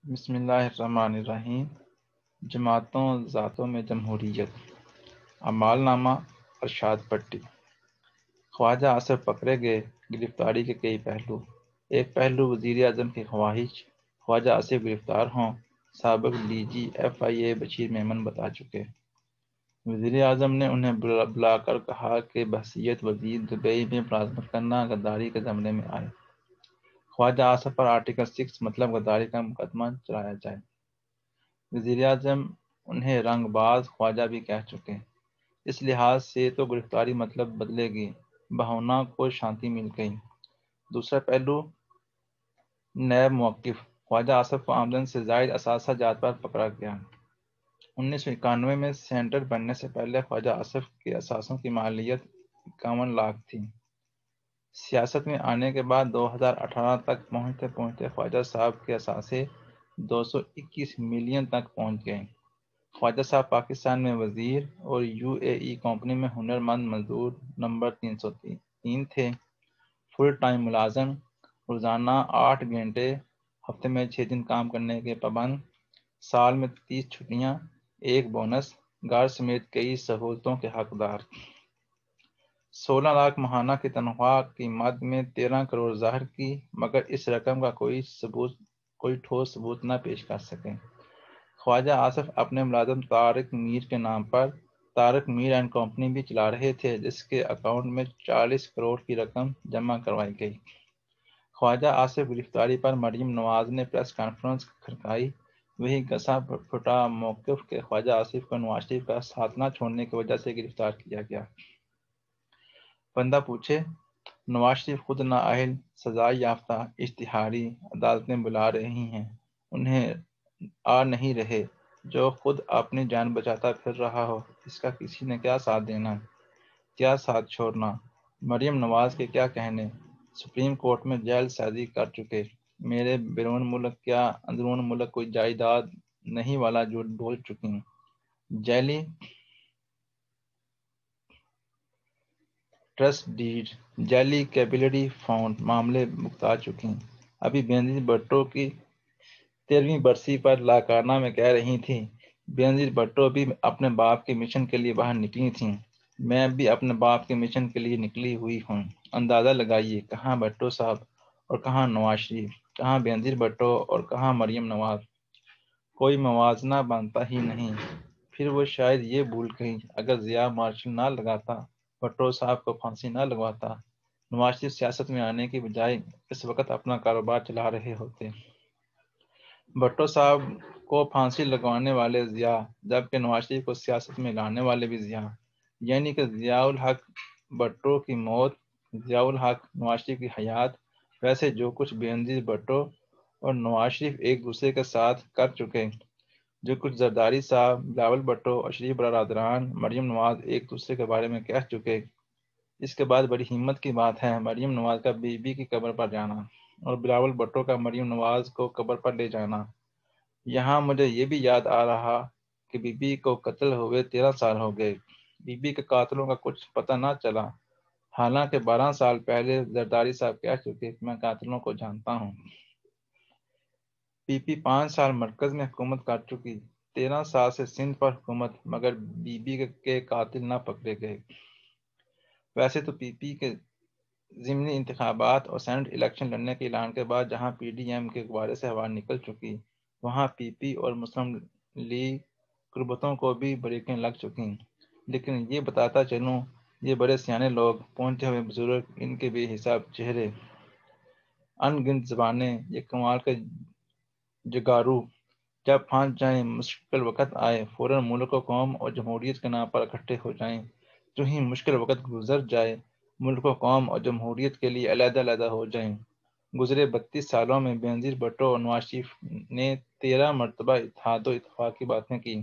بسم اللہ الرحمن الرحیم۔ جماعتوں ذاتوں میں جمہوریت، اعمال نامہ ارشاد پٹی۔ خواجہ آصف پکڑے گئے، گرفتاری کے کئی پہلو۔ ایک پہلو وزیر اعظم کی خواہش خواجہ آصف گرفتار ہوں، سابق ڈی جی ایف آئی اے بشیر میمن بتا چکے۔ وزیر اعظم نے انہیں بلا کر کہا کہ بحیثیت وزیر دبئی میں ملازمت کرنا غداری کے زمرے میں آئے۔ خواجہ آصف پر آرٹیکل 6 مطلب غداری کا مقدمہ چلایا جائے۔ وزیر اعظم انہیں رنگ باز خواجہ بھی کہہ چکے۔ اس لحاظ سے تو گرفتاری مطلب بدلے گی، بہونا کو شانتی مل گئی۔ دوسرا پہلو نیب موقف، خواجہ آصف کو آمدن سے زائد اثاثہ جات پر پکڑا گیا۔ 1991 میں سینیٹر بننے سے پہلے خواجہ آصف کے اثاثوں کی مالیت 51 لاکھ تھی۔ سیاست میں آنے کے بعد 2018 تک پہنچتے پہنچتے خواجہ صاحب کے اثاثے 221 ملین تک پہنچ گئے۔ خواجہ صاحب پاکستان میں وزیر اور یو اے ای کمپنی میں ہنر مند مزدور نمبر 303 تھے۔ فل ٹائم ملازم، روزانہ 8 گھنٹے، ہفتے میں 6 دن کام کرنے کے پابند، سال میں 30 چھٹیاں، ایک بونس، گھر سمیت کئی سہولتوں کے حقدار۔ 16 لاکھ ماہانہ کی تنخواہ کی مد میں 13 کروڑ ظاہر کی، مگر اس رقم کا کوئی ٹھوس ثبوت نہ پیش کر سکے۔ خواجہ آصف اپنے ملازم طارق میر کے نام پر طارق میر اینڈ کمپنی بھی چلا رہے تھے، جس کے اکاؤنٹ میں 40 کروڑ کی رقم جمع کروائی گئی۔ خواجہ آصف گرفتاری پر مریم نواز نے پریس کانفرنس کھڑکائی۔ وہی گھسا پھٹا موقف کہ خواجہ آصف کو نواز شریف کا ساتھ نہ چھوڑنے کی وجہ سے گرفتار کیا گیا۔ بندہ پوچھے، نواز شریف خود نااہل، سزا یافتہ، اشتہاری، عدالتیں بلا رہی ہیں، انہیں آ نہیں رہے، جو خود اپنی جان بچاتا پھر رہا ہو، اس کا کسی نے کیا ساتھ دینا، کیا ساتھ چھوڑنا؟ مریم نواز کے کیا کہنے؟ سپریم کورٹ میں جیل سازی کر چکے، میرے بیرون ملک کیا اندرون ملک کوئی جائیداد نہیں والا جھوٹ بول چکی، جعلی ٹرسٹ ڈیڈ، جعلی کیپلٹی فنڈ معاملے بگتا چکی۔ ابھی بینظیر بھٹو کی 13ویں برسی پر لاکانہ میں کہہ رہی تھی، بینظیر بھٹو بھی اپنے باپ کے مشن کے لیے باہر نکلی تھیں، میں بھی اپنے باپ کے مشن کے لیے نکلی ہوئی ہوں۔ اندازہ لگائیے، کہاں بھٹو صاحب اور کہاں نواز شریف، کہاں بینظیر بھٹو اور کہاں مریم نواز، کوئی موازنہ بنتا ہی نہیں۔ پھر وہ شاید یہ بھول گئی، اگر ضیاء مارشل نہ لگاتا، بھٹو صاحب کو پھانسی نہ لگواتا، نواز شریف سیاست میں آنے کی بجائے اس وقت اپنا کاروبار چلا رہے ہوتے۔ بھٹو صاحب کو پھانسی لگوانے والے ضیاء، جبکہ نواز شریف کو سیاست میں لانے والے بھی ضیاء، یعنی کہ ضیاء الحق بھٹو کی موت، ضیاء الحق نواز شریف کی حیات۔ ویسے جو کچھ بینظیر بھٹو اور نواز شریف ایک دوسرے کے ساتھ کر چکے، جو کچھ زرداری صاحب، بلاول بھٹو اور شریف برادران، مریم نواز ایک دوسرے کے بارے میں کہہ چکے، اس کے بعد بڑی ہمت کی بات ہے مریم نواز کا بی بی کی قبر پر جانا اور بلاول بھٹو کا مریم نواز کو قبر پر لے جانا۔ یہاں مجھے یہ بھی یاد آ رہا کہ بی بی کو قتل ہوئے 13 سال ہو گئے، بی بی کے قاتلوں کا کچھ پتہ نہ چلا، حالانکہ 12 سال پہلے زرداری صاحب کہہ چکے کہ میں قاتلوں کو جانتا ہوں۔ پی پی 5 سال مرکز میں حکومت کر چکی، 13 سال سے سندھ پر حکومت، مگر بی بی کے قاتل نہ پکڑے گئے۔ ویسے تو پی پی کے ضمنی انتخابات اور سینٹ الیکشن لڑنے کے اعلان کے بعد جہاں پی ڈی ایم کے غبارے سے ہوا نکل چکی، وہاں پی پی اور مسلم لیگ قربتوں کو بھی بریکیں لگ چکی۔ لیکن یہ بتاتا چلوں، یہ بڑے سیانے لوگ، پہنچے ہوئے بزرگ، ان کے بے حساب چہرے، ان گنت زبانیں، یہ کمال کے جگارو، جب پھنس جائیں، مشکل وقت آئے، فوراً ملک و قوم اور جمہوریت کے نام پر اکٹھے ہو جائیں، جو ہی مشکل وقت گزر جائے، ملک و قوم اور جمہوریت کے لیے علیحدہ علیحدہ ہو جائیں۔ گزرے 32 سالوں میں بینظیر بھٹو اور نواز شریف نے 13 مرتبہ اتحاد و اتفاق کی باتیں کی،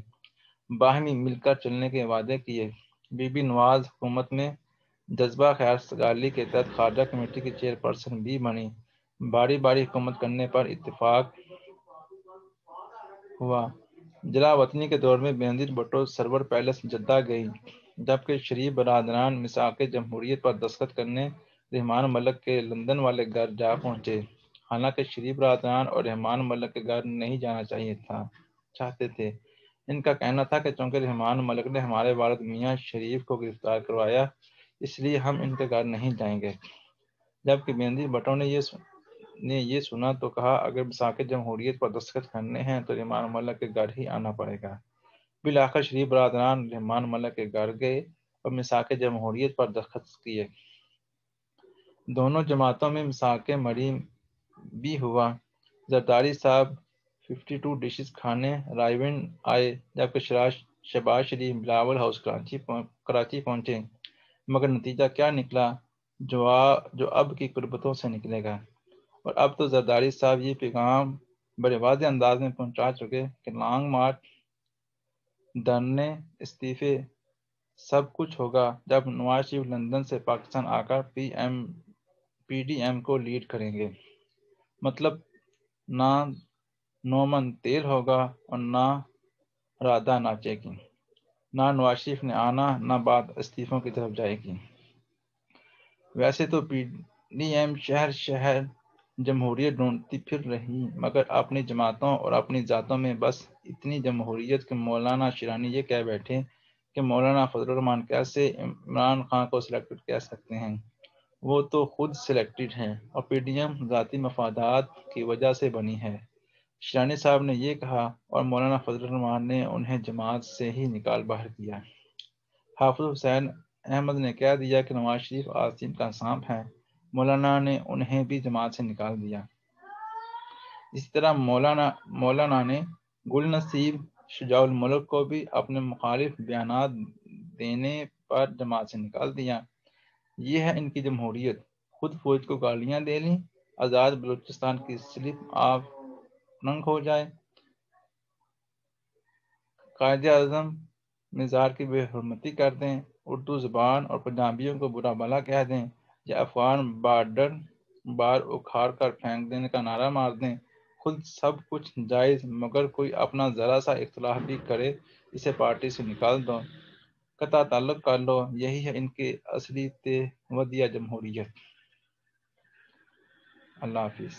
باہمی مل کر چلنے کے وعدے کیے۔ بی بی نواز حکومت میں جذبہ خیر سگالی کے تحت خارجہ کمیٹی کی چیئرپرسن بھی بنی، باری باری حکومت کرنے پر اتفاق ہوا۔ جلا وطنی کے دور میں بینظیر بھٹو سرور پیلس جدہ گئی، جبکہ شریف برادران میثاق جمہوریت پر دستخط کرنے رحمان ملک کے لندن والے گھر جا پہنچے۔ حالانکہ شریف برادران اور رحمان ملک کے گھر نہیں جانا چاہتے تھے۔ ان کا کہنا تھا کہ چونکہ رحمان ملک نے ہمارے والد میاں شریف کو گرفتار کروایا، اس لیے ہم ان کے گھر نہیں جائیں گے۔ جبکہ بینظیر بھٹو نے یہ سنا تو کہا اگر بساط جمہوریت پر دستخط کرنے ہیں تو رحمان ملک کے گھر ہی آنا پڑے گا۔ بالآخر شریف برادران رحمان ملک کے گھر گئے اور میثاق جمہوریت پر دستخط کیے۔ دونوں جماعتوں میں میثاق مریم بھی ہوا۔ زرداری صاحب 52 ڈشز کھانے رائیونڈ آئے، جبکہ شہباز شریف بلاول ہاؤس کراچی پہنچے، مگر نتیجہ کیا نکلا جو اب کی قربتوں سے نکلے گا۔ اور اب تو زرداری صاحب یہ پیغام بڑے واضح انداز میں پہنچا چکے کہ لانگ مارچ، دھرنے، استعفے سب کچھ ہوگا جب نواز شریف لندن سے پاکستان آ کر پی ڈی ایم کو لیڈ کریں گے۔ مطلب نہ نومن تیل ہوگا اور نہ رادھا ناچے گی، نہ نواز شریف نے آنا، نہ بات استعفوں کی طرف جائے گی۔ ویسے تو پی ڈی ایم شہر شہر جمہوریت ڈھونڈتی پھر رہی، مگر اپنی جماعتوں اور اپنی ذاتوں میں بس اتنی جمہوریت کہ مولانا شیرانی یہ کہہ بیٹھے کہ مولانا فضل الرحمان کیسے عمران خان کو سلیکٹڈ کہہ سکتے ہیں، وہ تو خود سلیکٹڈ ہیں، اور پی ڈی ایم ذاتی مفادات کی وجہ سے بنی ہے۔ شیرانی صاحب نے یہ کہا اور مولانا فضل الرحمان نے انہیں جماعت سے ہی نکال باہر کیا۔ حافظ حسین احمد نے کہہ دیا کہ نواز شریف آستین کا سانپ ہے، مولانا نے انہیں بھی جماعت سے نکال دیا۔ اسی طرح مولانا نے گل نصیب شجاع الملک کو بھی اپنے مخالف بیانات دینے پر جماعت سے نکال دیا۔ یہ ہے ان کی جمہوریت۔ خود فوج کو گالیاں دے لیں، آزاد بلوچستان کی سلپ آف ٹنگ ہو جائے، قائد اعظم مزار کی بے حرمتی کر دیں، اردو زبان اور پنجابیوں کو برا بھلا کہہ دیں، یا افغان بارڈر بار اکھاڑ کر پھینک دینے کا نعرہ مار دیں، خود سب کچھ جائز، مگر کوئی اپنا ذرا سا اختلاف بھی کرے اسے پارٹی سے نکال دو، قطع تعلق کر لو۔ یہی ہے ان کی اصلی ودیعہ جمہوریت۔ اللہ حافظ۔